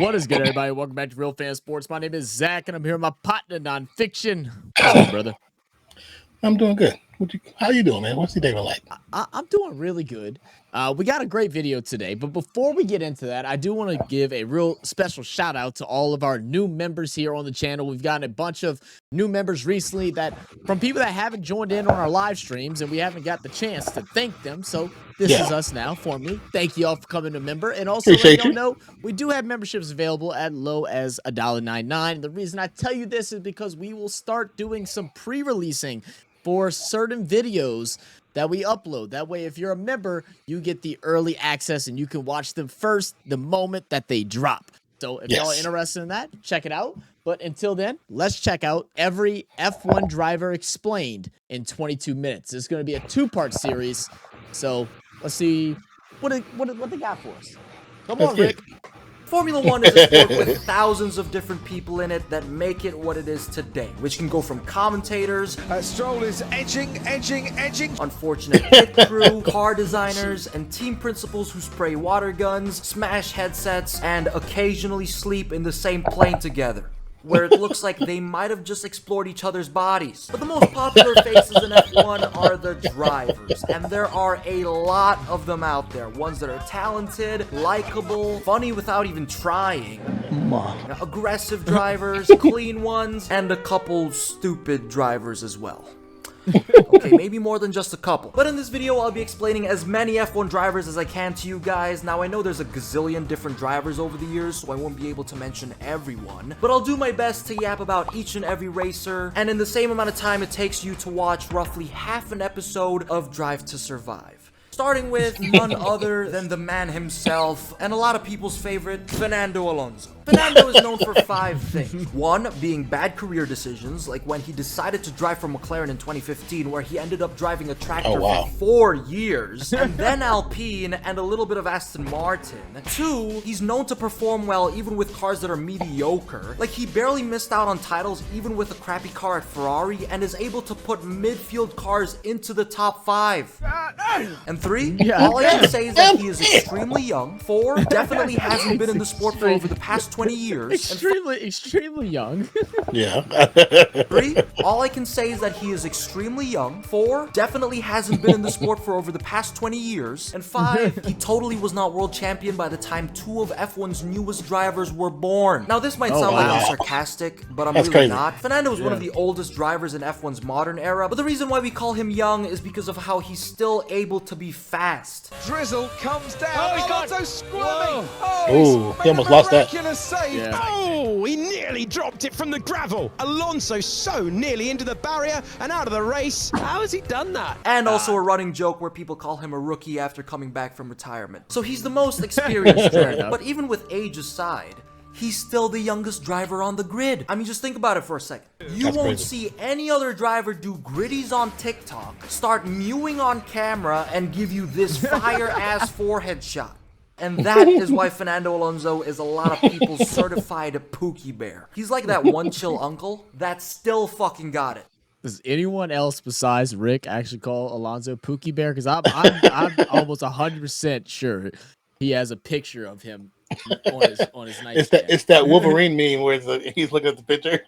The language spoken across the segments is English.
What is good, everybody? Welcome back to Real Fan Sports. My name is Zach, and I'm here with my partner, Nonpfixion. What's up, brother? I'm doing good. How you doing, man? What's your day been like? I'm doing really good. We got a great video today, but before we get into that, I do want to give a real special shout out to all of our new members here on the channel. We've gotten a bunch of new members recently from people that haven't joined in on our live streams, and we haven't got the chance to thank them. So this is us now, formally. Thank you all for coming to member. And also, let y'all know, we do have memberships available at low as $1.99. The reason I tell you this is because we will start doing some pre-releasing for certain videos that we upload. That way, if you're a member, you get the early access and you can watch them first the moment that they drop. So if y'all are interested in that, check it out. But until then, let's check out every F1 driver explained in 22 minutes. It's going to be a two-part series. So let's see what they got for us. Come on, Rick. Formula One is a sport with thousands of different people in it that make it what it is today, which can go from commentators, Stroll is edging, unfortunate pit crew, car designers, and team principals who spray water guns, smash headsets, and occasionally sleep in the same plane together, where it looks like they might have just explored each other's bodies. But the most popular faces in F1 are the drivers, and there are a lot of them out there. Ones that are talented, likable, funny without even trying, aggressive drivers, clean ones, and a couple stupid drivers as well. Okay, maybe more than just a couple. But in this video, I'll be explaining as many F1 drivers as I can to you guys. Now, I know there's a gazillion different drivers over the years, so I won't be able to mention everyone. But I'll do my best to yap about each and every racer, and in the same amount of time it takes you to watch roughly half an episode of Drive to Survive. Starting with none other than the man himself, and a lot of people's favorite, Fernando Alonso. Fernando is known for 5 things. 1, being bad career decisions, like when he decided to drive for McLaren in 2015, where he ended up driving a tractor for 4 years, and then Alpine, and a little bit of Aston Martin. 2, he's known to perform well even with cars that are mediocre, like he barely missed out on titles even with a crappy car at Ferrari, and is able to put midfield cars into the top 5. And 3, all I can say is that he is extremely young. 4, definitely hasn't been in the sport for over the past 20 years. Extremely young. 3, all I can say is that he is extremely young. 4, definitely hasn't been in the sport for over the past 20 years. And 5, he totally was not world champion by the time 2 of F1's newest drivers were born. Now, this might sound like I'm sarcastic, but I'm really not. Fernando is one of the oldest drivers in F1's modern era, but the reason why we call him young is because of how he's still able to be fast. Drizzle comes down. Oh, he's got so squirming. Oh, he almost lost that. Save. Oh, he nearly dropped it from the gravel. Alonso so nearly into the barrier and out of the race. How has he done that? And also a running joke where people call him a rookie after coming back from retirement. So he's the most experienced driver. But even with age aside, he's still the youngest driver on the grid. I mean, just think about it for a second. You won't see any other driver do gritties on TikTok, start mewing on camera, and give you this fire-ass forehead shot. And that is why Fernando Alonso is a lot of people's certified Pookie Bear. He's like that one chill uncle that still fucking got it. Does anyone else besides Rick actually call Alonso Pookie Bear? Because I'm almost 100% sure he has a picture of him on his nightstand. It's that Wolverine meme where he's looking at the picture.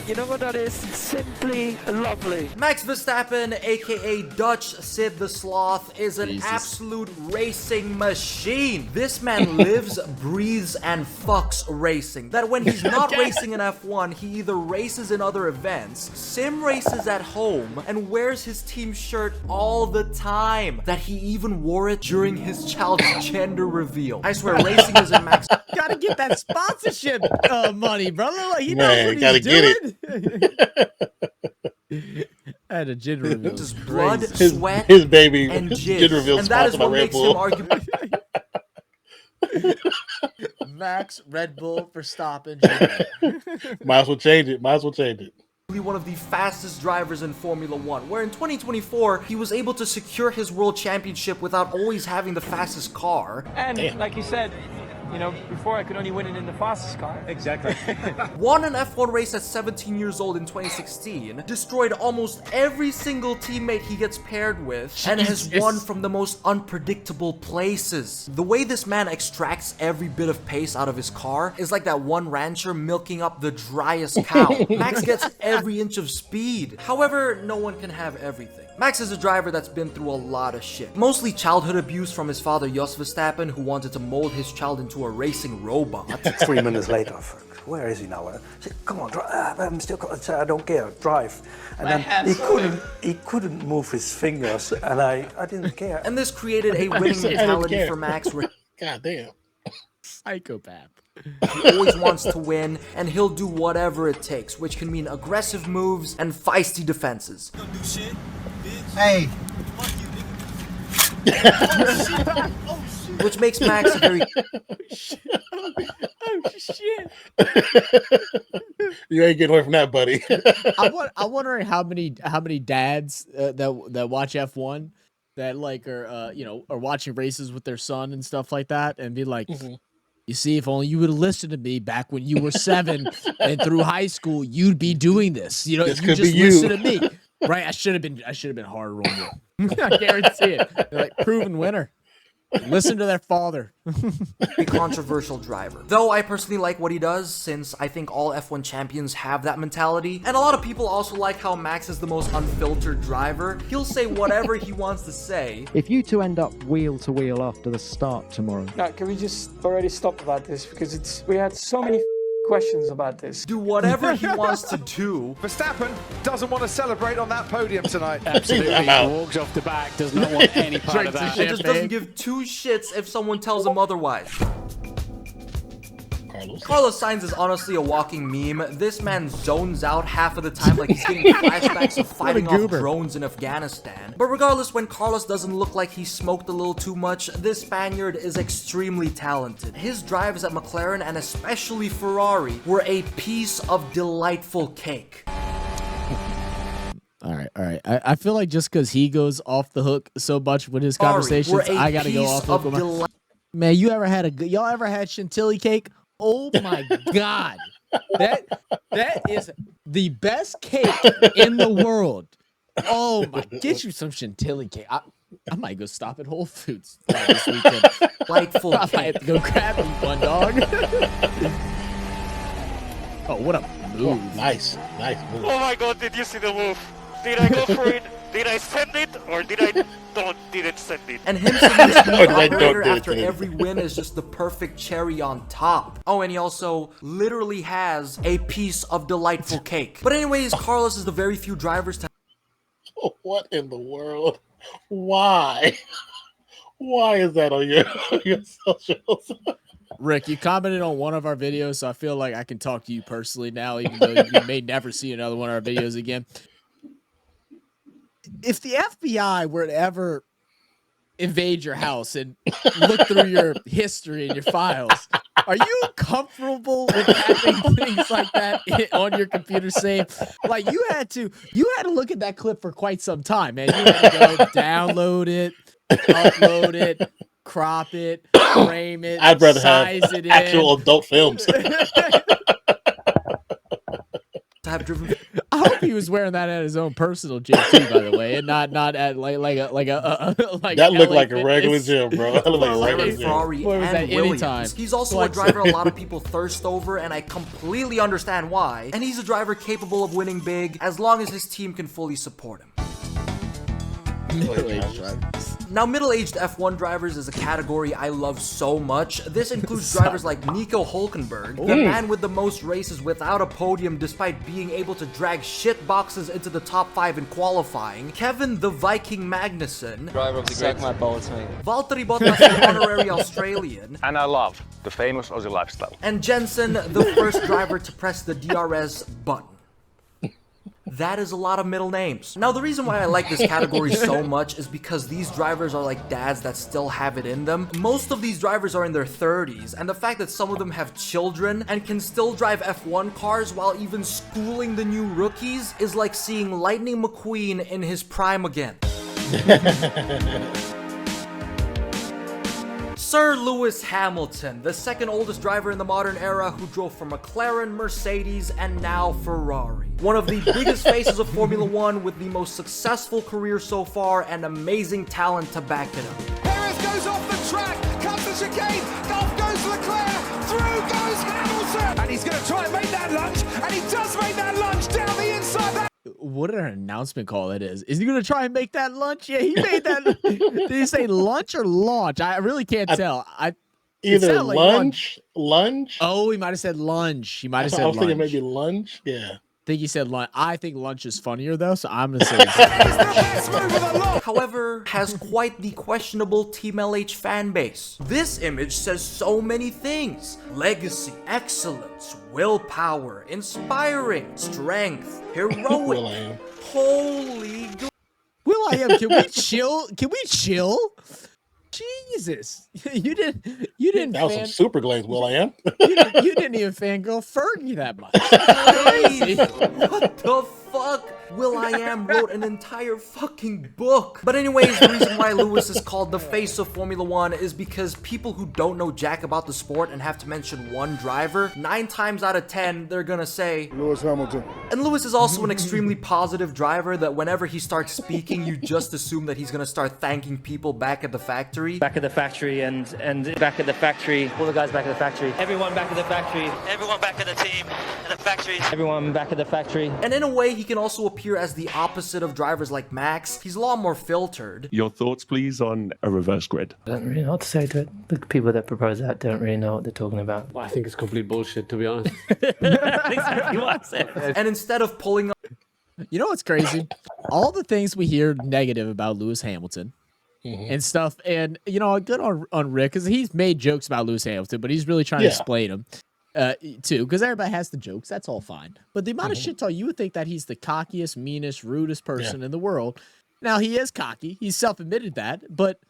You know what that is? Simply lovely. Max Verstappen, aka Dutch Sid the Sloth, is an absolute racing machine. This man lives, breathes, and fucks racing. That when he's not racing in F1, he either races in other events, sim races at home, and wears his team shirt all the time. That he even wore it during his child's gender reveal. I swear, racing is in Max. Gotta get that sponsorship money, brother. Like, he knows what he's doing. I had a gender reveal. Just blood, sweat, his baby, and jizz. And that is what makes him arguably. Max Red Bull Verstappen. Might as well change it. One of the fastest drivers in Formula One, where in 2024 he was able to secure his world championship without always having the fastest car. And like you said, You know, before I could only win it in the fastest car. Exactly. Won an F1 race at 17 years old in 2016, destroyed almost every single teammate he gets paired with, and has won from the most unpredictable places. The way this man extracts every bit of pace out of his car is like that one rancher milking up the driest cow. Max gets every inch of speed. However, no one can have everything. Max is a driver that's been through a lot of shit. Mostly childhood abuse from his father Jos Verstappen, who wanted to mold his child into a racing robot. 3 minutes later, I thought, where is he now? I said, come on, I'm still, I don't care, drive. And then he couldn't move his fingers, and I didn't care. And this created a winning mentality for Max where God damn. Psychopath. he always wants to win, and he'll do whatever it takes, which can mean aggressive moves and feisty defenses. Hey. Which makes Max a very Shit. You ain't getting away from that, buddy. I'm wondering how many dads that watch F1 that like are are watching races with their son and stuff like that and be like, you see, if only you would have listened to me back when you were 7 and through high school, you'd be doing this. You know, This you could just be you. listen to me, right? I should have been harder on you. I guarantee it. They're like proven winner. Listen to their father. a controversial driver. Though I personally like what he does, since I think all F1 champions have that mentality. And a lot of people also like how Max is the most unfiltered driver. He'll say whatever he wants to say. If you two end up wheel to wheel after the start tomorrow, Now, can we just already stop about this? Because we had so many questions about this. Do whatever he wants to do. Verstappen doesn't want to celebrate on that podium tonight. Absolutely. I'm out. Walks off the back, does not want any part of that. And just doesn't give two shits if someone tells him otherwise. Carlos Sainz is honestly a walking meme. This man zones out half of the time like he's getting flashbacks of fighting off drones in Afghanistan. But regardless, when Carlos doesn't look like he smoked a little too much, this Spaniard is extremely talented. His drives at McLaren and especially Ferrari were a piece of delightful cake. All right. I feel like just because he goes off the hook so much with his conversations, I gotta go off the hook with my... Man, y'all ever had chantilly cake? Oh my God. That is the best cake in the world. Oh my, get you some chantilly cake. I might go stop at Whole Foods this weekend. Delightful I might have to go grab me one, dog. Oh, what a move. Nice move. Oh my God, did you see the move? Did I go for it? Did I send it? Or did I didn't send it? And him saying the I don't operator do it, after dude. every win is just the perfect cherry on top. Oh, and he also literally has a piece of delightful cake. But anyways, Carlos is the very few drivers to What in the world? Why? Why is that on your socials? Rick, you commented on one of our videos, so I feel like I can talk to you personally now, even though you may never see another one of our videos again. If the FBI were to ever invade your house and look through your history and your files, are you comfortable with having things like that on your computer saved? Like you had to look at that clip for quite some time, man. You had to go download it, upload it, crop it, frame it, I'd rather size have it actual adult films. to have driven. I hope he was wearing that at his own personal gym too, by the way, and not at like That looked LA like a Fitness. regular gym, bro. That looked like a regular gym. Ferrari What was that, and anytime? Williams. He's also a driver a lot of people thirst over, and I completely understand why. And he's a driver capable of winning big as long as his team can fully support him. Middle-aged drivers. Now, middle-aged F1 drivers is a category I love so much. This includes drivers like Nico Hülkenberg, the man with the most races without a podium despite being able to drag shit boxes into the top 5 in qualifying, Kevin the Viking Magnussen, Driver of the great. My balls, mate. Valtteri Bottas, the honorary Australian, And I love the famous Aussie lifestyle. and Jensen, the first driver to press the DRS button. That is a lot of middle names. Now, the reason why I like this category so much is because these drivers are like dads that still have it in them. Most of these drivers are in their 30s, and the fact that some of them have children and can still drive F1 cars while even schooling the new rookies is like seeing Lightning McQueen in his prime again. Sir Lewis Hamilton, the second oldest driver in the modern era who drove for McLaren, Mercedes, and now Ferrari. One of the biggest faces of Formula One with the most successful career so far and amazing talent to back it up. Perez goes off the track, comes the chicane, off goes Leclerc, through goes Hamilton, and he's going to try and make that lunge, and he does make that lunge down the inside. What an announcement call that is. Is he going to try and make that lunch? Yeah, he made that. Did he say lunch or launch? I really can't tell. Either like lunge. Oh, he might have said lunge. He might have said lunch. I was thinking maybe lunge. Yeah. I think he said lunch. I think lunch is funnier though, so I'm gonna say. However, has quite the questionable Team LH fan base. This image says so many things: legacy, excellence, willpower, inspiring, strength, heroic. Holy. Will.i.am, can we chill? Can we chill? Jesus, you didn't. That was some super glaze, Will.i.am. you didn't even fangirl Fergie that much. What the fuck? Will.i.am wrote an entire fucking book. But anyways, the reason why Lewis is called the face of Formula One is because people who don't know jack about the sport and have to mention one driver, 9 times out of 10, they're gonna say Lewis Hamilton. And Lewis is also an extremely positive driver that whenever he starts speaking, you just assume that he's gonna start thanking people back at the factory. Back at the factory and back at the factory. All the guys back at the factory. Everyone back at the factory. Everyone back at the team, at the factory. Everyone back at the factory. And in a way, he can also appear as the opposite of drivers like Max. He's a lot more filtered. Your thoughts, please, on a reverse grid? I don't really know what to say to it. The people that propose that don't really know what they're talking about. Well, I think it's complete bullshit, to be honest. Exactly what I said. And instead of pulling up... You know what's crazy? All the things we hear negative about Lewis Hamilton and stuff, and, you know, good on Rick, because he's made jokes about Lewis Hamilton, but he's really trying to explain them. Too, because everybody has the jokes, that's all fine, but the amount of shit talk, you would think that he's the cockiest, meanest, rudest person in the world. Now he is cocky, he's self-admitted that, but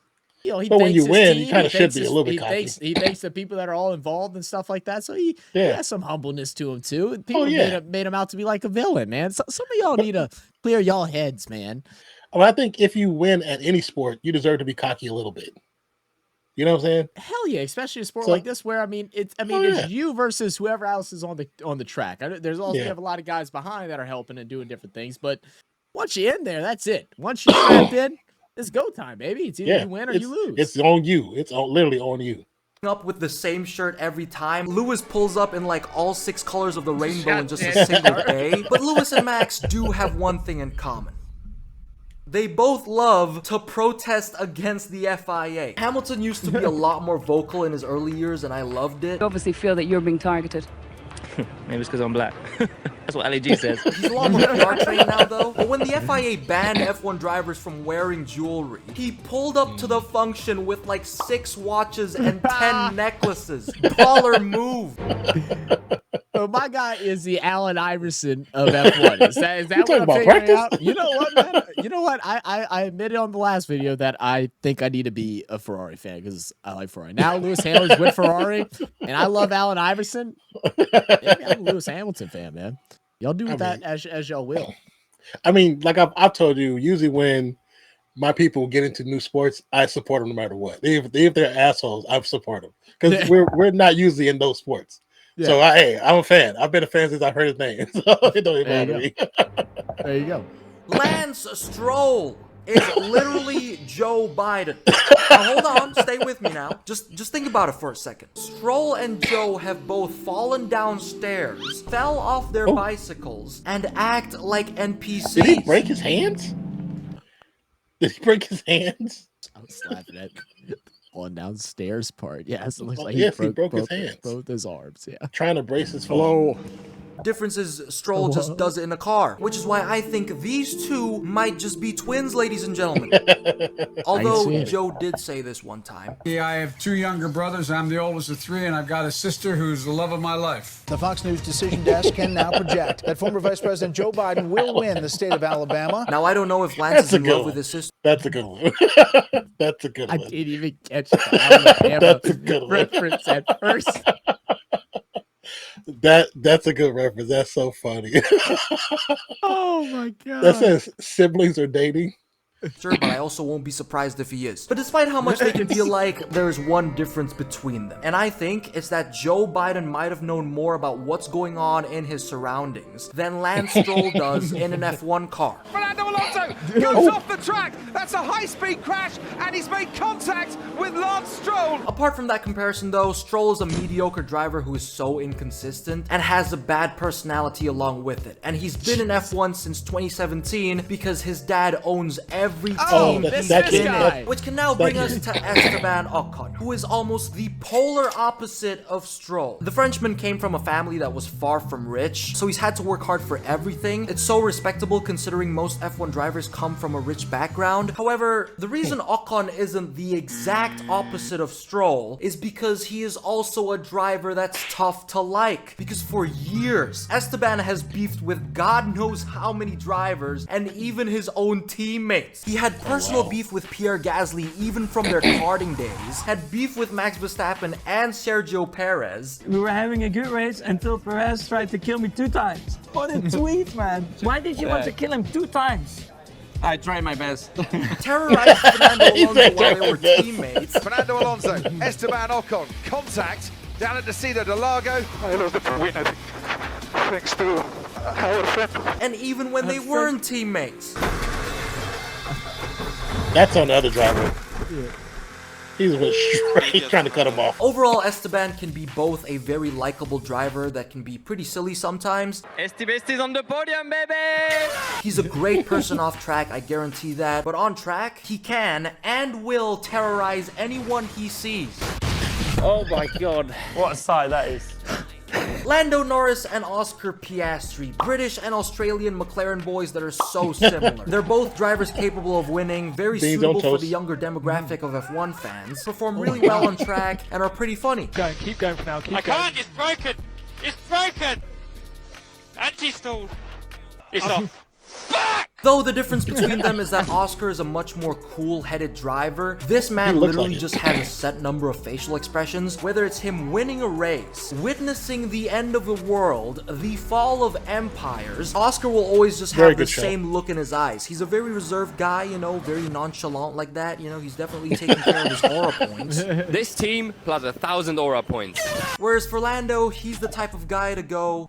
you know, when you win, you kind of should be a little bit cocky. He thanks the people that are all involved and stuff like that, so he has some humbleness to him too. People made him out to be like a villain, man. So, some of y'all need to clear y'all heads, man. Well, I think if you win at any sport, you deserve to be cocky a little bit. You know what I'm saying? Hell yeah, especially a sport like this where it's you versus whoever else is on the track. There's also we have a lot of guys behind that are helping and doing different things, but once you're in there, that's it. Once you're strapped in, it's go time, baby. It's either you win or you lose. It's on you. It's literally on you. Up with the same shirt every time. Lewis pulls up in like all 6 colors of the rainbow in just a single day. But Lewis and Max do have one thing in common. They both love to protest against the FIA. Hamilton used to be a lot more vocal in his early years, and I loved it. You obviously feel that you're being targeted. Maybe it's because I'm black. That's what LEG says. He's a lot more car trained now, though. But when the FIA banned F1 drivers from wearing jewelry, he pulled up to the function with like 6 watches and 10 necklaces. Baller move. So my guy is the Allen Iverson of F1. Is that what I'm about figuring practice? out? You know what, man? You know what? I admitted on the last video that I think I need to be a Ferrari fan because I like Ferrari. Now Lewis Hamilton's with Ferrari, and I love Allen Iverson. Maybe I'm a Lewis Hamilton fan, man. Y'all do with that as y'all will. I mean, like I've told you, usually when my people get into new sports, I support them no matter what. If they're assholes, I support them because we're not usually in those sports. Yeah. So I'm a fan. I've been a fan since I heard his name. So it don't even bother me. There you go. Lance Stroll is literally Joe Biden. Now hold on, stay with me now. Just think about it for a second. Stroll and Joe have both fallen downstairs, fell off their bicycles, and act like NPCs. Did he break his hands? Did he break his hands? I was laughing at on downstairs part. Yes, it looks like he broke his hands. Both his arms, yeah. Trying to brace his fall. Difference is Stroll just does it in a car, which is why I think these two might just be twins, ladies and gentlemen. Although Joe did say this one time. Yeah, I have 2 younger brothers. I'm the oldest of 3, and I've got a sister who's the love of my life. The Fox News decision desk can now project that former Vice President Joe Biden will win the state of Alabama. Now, I don't know if Lance is in love with his sister. That's a good one. That's a good one. I didn't even catch the Alabama reference at first. That's a good reference. That's so funny. Oh my god. That says siblings are dating. but I also won't be surprised if he is. But despite how much they can feel like, there's one difference between them. And I think it's that Joe Biden might have known more about what's going on in his surroundings than Lance Stroll does in an F1 car. Fernando Alonso goes off the track. That's a high-speed crash, and he's made contact with Lance Stroll. Apart from that comparison though, Stroll is a mediocre driver who is so inconsistent and has a bad personality along with it. And he's been in F1 since 2017 because his dad owns every team he's been in. Which can now bring us to Esteban Ocon, who is almost the polar opposite of Stroll. The Frenchman came from a family that was far from rich, so he's had to work hard for everything. It's so respectable considering most F1 drivers come from a rich background. However, the reason Ocon isn't the exact opposite of Stroll is because he is also a driver that's tough to like. Because for years, Esteban has beefed with God knows how many drivers and even his own teammates. He had personal beef with Pierre Gasly even from their karting days, had beef with Max Verstappen and Sergio Perez. We were having a good race until Perez tried to kill me 2 times. What a tweet, man. Why did you want to kill him 2 times? I tried my best. Terrorized Fernando Alonso while they were teammates. Fernando Alonso, Esteban Ocon, contact down at Desida de Lago. I lost the win, I think. Thanks to our friend. And even when they weren't teammates. That's on the other driver. He was straight trying to cut him off. Overall, Esteban can be both a very likable driver that can be pretty silly sometimes. Esteban on the podium, baby! He's a great person off track, I guarantee that. But on track, he can and will terrorize anyone he sees. Oh my god. What a sight that is. Lando Norris and Oscar Piastri, British and Australian McLaren boys that are so similar. They're both drivers capable of winning, very suitable for the younger demographic of F1 fans, perform really well on track, and are pretty funny. Keep going for now, I can't, it's broken! It's broken! Anti-stall! It's off. Though the difference between them is that Oscar is a much more cool-headed driver, this man literally just has a set number of facial expressions, whether it's him winning a race, witnessing the end of the world, the fall of empires. Oscar will always just have the same look in his eyes. He's a very reserved guy, you know, very nonchalant like that, you know, he's definitely taking care of his aura points. This team plus 1,000 aura points. Whereas for Lando, he's the type of guy to go...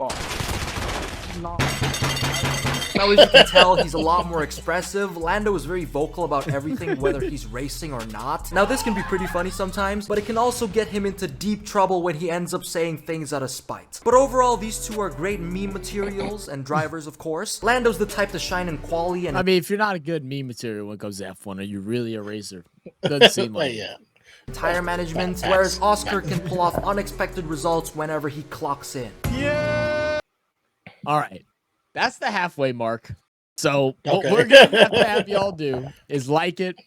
Now, as you can tell, he's a lot more expressive. Lando is very vocal about everything, whether he's racing or not. Now, this can be pretty funny sometimes, but it can also get him into deep trouble when he ends up saying things out of spite. But overall, these two are great meme materials and drivers, of course. Lando's the type to shine in quali and... I mean, if you're not a good meme material when it comes to F1, are you really a racer? Doesn't seem like it. Tire management, whereas Oscar can pull off unexpected results whenever he clocks in. Yeah! All right. That's the halfway mark. So what we're going to have y'all do is like it,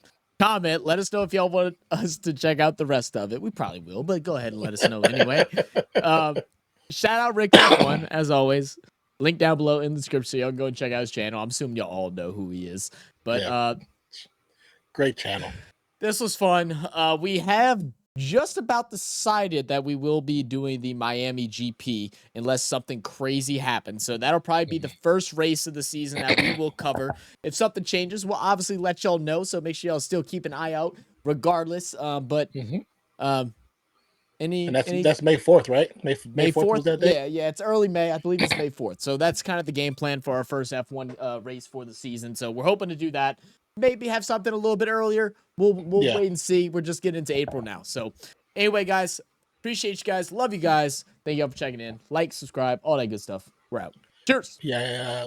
comment, let us know if y'all want us to check out the rest of it. We probably will, but go ahead and let us know anyway. Shout out Rick F1, as always. Link down below in the description so y'all can go and check out his channel. I'm assuming y'all all know who he is. But great channel. This was fun. We have just about decided that we will be doing the Miami GP unless something crazy happens. So that'll probably be the first race of the season that we will cover. If something changes, we'll obviously let y'all know. So make sure y'all still keep an eye out regardless. And that's May 4th, right? May 4th was that day? Yeah, it's early May. I believe it's May 4th. So that's kind of the game plan for our first F1 race for the season. So we're hoping to do that. Maybe have something a little bit earlier. We'll wait and see. We're just getting into April now. So anyway, guys, appreciate you guys. Love you guys. Thank you all for checking in. Like, subscribe, all that good stuff. We're out. Cheers. Yeah.